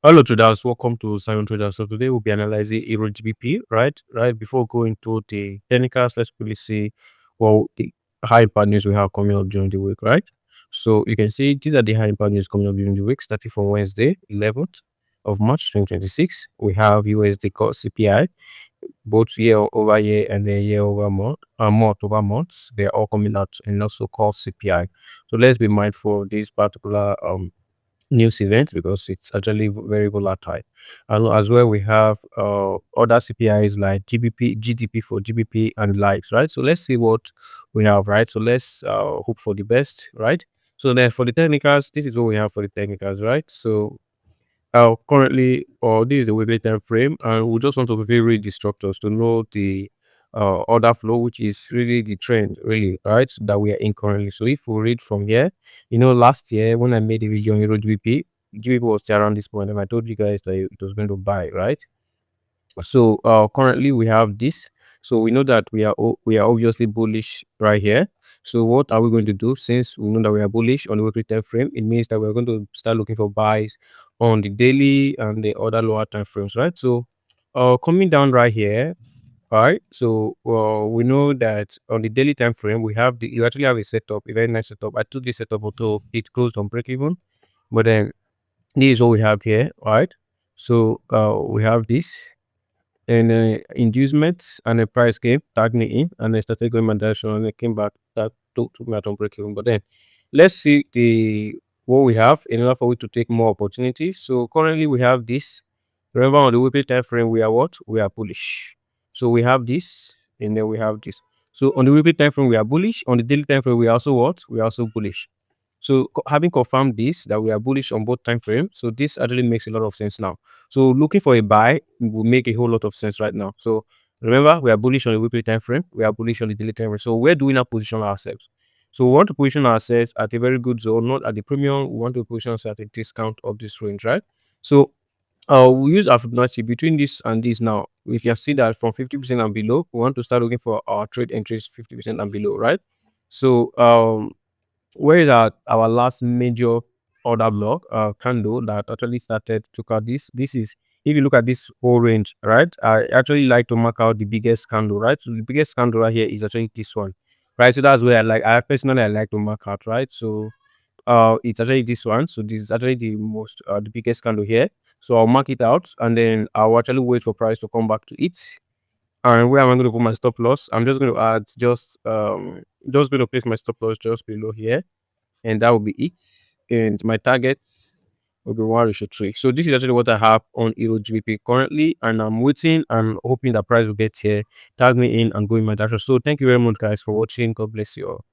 Hello traders, welcome to Simon Traders. So today we'll be analyzing EURGBP, right? Right. Before going to the technicals, let's quickly see the high impact news we have coming up during the week, right? So you can see these are the high impact news coming up during the week, starting from Wednesday, 11th of March 2026. We have USD core CPI, both year over year and then year over month over months. They're all coming out and also called CPI. So let's be mindful of this particular news event because it's actually very volatile. And as well, we have other CPIs like GBP, GDP for GBP and likes, right? So let's see what we have, right? So let's hope for the best, right? So then for the technicals, this is what we have for the technicals, right? So currently, this is the weekly time frame, and we just want to quickly read the structures to know the order flow, which is really the trend, really, right? That we are in currently. So if we read from here, last year when I made a video on Euro GBP, GBP was still around this point, and I told you guys that it was going to buy, right? So currently we have this. So we know that we are obviously bullish right here. So what are we going to do since we know that we are bullish on the weekly time frame? It means that we're going to start looking for buys on the daily and the other lower time frames, right? So coming down right here, all right. So we know that on the daily time frame you actually have a setup, a very nice setup. I took this setup until it closed on break even, but then this is what we have here, all right? So we have this and inducements and a price came, tagged me in, and I started going my direction and I came back that took me out on break even. But then let's see the what we have in order for we to take more opportunities. So currently we have this. Remember on the weekly time frame, we are what? We are bullish. So we have this and then we have this. So on the weekly time frame, we are bullish. On the daily time frame, we are also what? We are also bullish. So having confirmed this that we are bullish on both time frames, so this actually makes a lot of sense now. So looking for a buy will make a whole lot of sense right now. So remember, we are bullish on the weekly time frame, we are bullish on the daily time frame. So we're doing our position ourselves. So we want to position ourselves at a very good zone, not at the premium. We want to position ourselves at a discount of this range, right? So we use our Fibonacci between this and this now. If you see that from 50% and below, we want to start looking for our trade entries 50% and below, right? So where is our last major order block candle that actually started to cut this is, if you look at this whole range, right? I actually like to mark out the biggest candle, right? So the biggest candle right here is actually this one, right? So that's where I personally I like to mark out, right? So it's actually this one. So this is actually the biggest candle here. So I'll mark it out and then I'll actually wait for price to come back to it. And where am I going to put my stop loss? I'm just going to add just going to place my stop loss just below here, and that will be it. And my target will be 1:3. So this is actually what I have on EURGBP currently, and I'm waiting and hoping that price will get here, tag me in, and go in my direction. So thank you very much, guys, for watching. God bless you all.